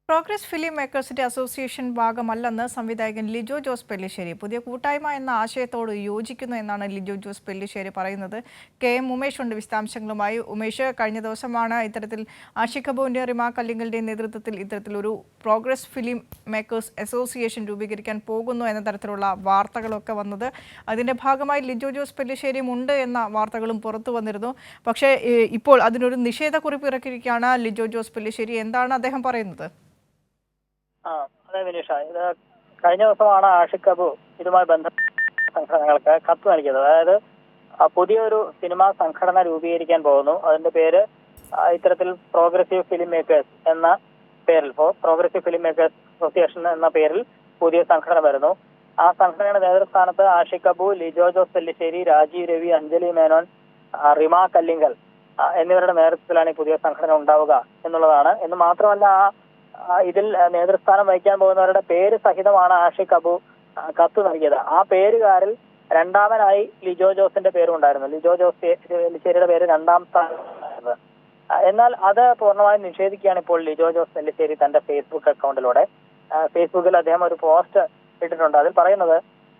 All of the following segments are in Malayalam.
പ്രോഗ്രസ് ഫിലിം മേക്കേഴ്സിന്റെ അസോസിയേഷൻ ഭാഗമല്ലെന്ന് സംവിധായകൻ ലിജോ ജോസ് പെല്ലിശ്ശേരി. പുതിയ കൂട്ടായ്മ എന്ന ആശയത്തോട് യോജിക്കുന്നു എന്നാണ് ലിജോ ജോസ് പെല്ലിശ്ശേരി പറയുന്നത്. KM ഉമേഷ് ഉണ്ട് വിശദാംശങ്ങളുമായി. ഉമേഷ്, കഴിഞ്ഞ ദിവസമാണ് ഇത്തരത്തിൽ ആഷിഖ് അബുവിന്റെ റിമ കല്ലിങ്കലിന്റെ നേതൃത്വത്തിൽ ഇത്തരത്തിലൊരു പ്രോഗ്രസ് ഫിലിം മേക്കേഴ്സ് അസോസിയേഷൻ രൂപീകരിക്കാൻ പോകുന്നു എന്ന തരത്തിലുള്ള വാർത്തകളൊക്കെ വന്നത്. അതിന്റെ ഭാഗമായി ലിജോ ജോസ് പെല്ലിശ്ശേരിയും ഉണ്ട് എന്ന വാർത്തകളും പുറത്തു വന്നിരുന്നു. പക്ഷേ ഇപ്പോൾ അതിനൊരു നിഷേധക്കുറിപ്പ് ഇറക്കിയിരിക്കുകയാണ് ലിജോ ജോസ് പെല്ലിശ്ശേരി. എന്താണ് അദ്ദേഹം പറയുന്നത്? അതെ വിനീഷ, ഇത് കഴിഞ്ഞ ദിവസമാണ് ആഷിഖ് അബു ഇതുമായി ബന്ധപ്പെട്ട സംഘടനകൾക്ക് കത്ത് നൽകിയത്. അതായത് പുതിയൊരു സിനിമാ സംഘടന രൂപീകരിക്കാൻ പോകുന്നു. അതിന്റെ പേര് ഇത്തരത്തിൽ പ്രോഗ്രസീവ് ഫിലിം മേക്കേഴ്സ് എന്ന പേരിൽ, പ്രോഗ്രസീവ് ഫിലിം മേക്കേഴ്സ് അസോസിയേഷൻ എന്ന പേരിൽ പുതിയ സംഘടന വരുന്നു. ആ സംഘടനയുടെ നേതൃസ്ഥാനത്ത് ആഷിഖ് അബു, ലിജോ ജോസ് പെല്ലിശ്ശേരി, രാജീവ് രവി, അഞ്ജലി മേനോൻ, റിമ കല്ലിങ്കൽ എന്നിവരുടെ നേതൃത്വത്തിലാണ് ഈ പുതിയ സംഘടന ഉണ്ടാവുക എന്നുള്ളതാണ്. എന്ന് മാത്രമല്ല, ഇതിൽ നേതൃസ്ഥാനം വഹിക്കാൻ പോകുന്നവരുടെ പേര് സഹിതമാണ് ആഷിഖ് അബു കത്ത് നൽകിയത്. ആ പേരുകാരിൽ രണ്ടാമനായി ലിജോ ജോസിന്റെ പേരും ഉണ്ടായിരുന്നു. ലിജോ ജോസ് പെല്ലിശ്ശേരിയുടെ പേര് രണ്ടാം സ്ഥാനത്ത്. എന്നാൽ അത് പൂർണ്ണമായും നിഷേധിക്കുകയാണ് ഇപ്പോൾ ലിജോ ജോസ് പെല്ലിശ്ശേരി തന്റെ ഫേസ്ബുക്ക് അക്കൗണ്ടിലൂടെ. ഫേസ്ബുക്കിൽ അദ്ദേഹം ഒരു പോസ്റ്റ് ഇട്ടിട്ടുണ്ട്. അതിൽ പറയുന്നത്,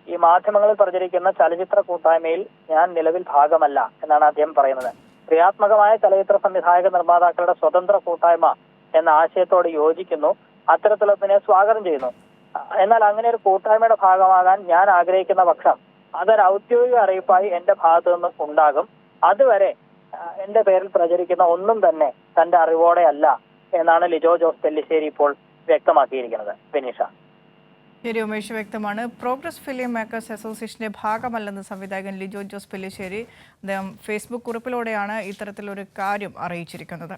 ഈ മാധ്യമങ്ങളിൽ പ്രചരിക്കുന്ന ചലച്ചിത്ര കൂട്ടായ്മയിൽ ഞാൻ നിലവിൽ ഭാഗമല്ല എന്നാണ് അദ്ദേഹം പറയുന്നത്. ക്രിയാത്മകമായ ചലച്ചിത്ര സംവിധായക നിർമ്മാതാക്കളുടെ സ്വതന്ത്ര കൂട്ടായ്മ എന്ന ആശയത്തോട് യോജിക്കുന്നു, അത്തരത്തിലൊന്നിനെ സ്വാഗതം ചെയ്യുന്നു. എന്നാൽ അങ്ങനെ ഒരു കൂട്ടായ്മയുടെ ഭാഗമാകാൻ ഞാൻ ആഗ്രഹിക്കുന്ന പക്ഷം അതൊരു ഔദ്യോഗിക അറിയിപ്പായി എന്റെ ഭാഗത്തു നിന്ന് ഉണ്ടാകും. അതുവരെ എന്റെ പേരിൽ പ്രചരിക്കുന്ന ഒന്നും തന്നെ തന്റെ അറിവോടെ അല്ല എന്നാണ് ലിജോ ജോസ് പെല്ലിശ്ശേരി ഇപ്പോൾ വ്യക്തമാക്കിയിരിക്കുന്നത്. വിനീഷ. ശരി ഉമേഷ്, വ്യക്തമാണ്. പ്രോഗ്രസ് ഫിലിം മേക്കേഴ്സ് അസോസിയേഷന്റെ ഭാഗമല്ലെന്ന് സംവിധായകൻ ലിജോ ജോസ് പെല്ലിശ്ശേരി അദ്ദേഹം ഫേസ്ബുക്ക് കുറിപ്പിലൂടെയാണ് ഇത്തരത്തിലൊരു കാര്യം അറിയിച്ചിരിക്കുന്നത്.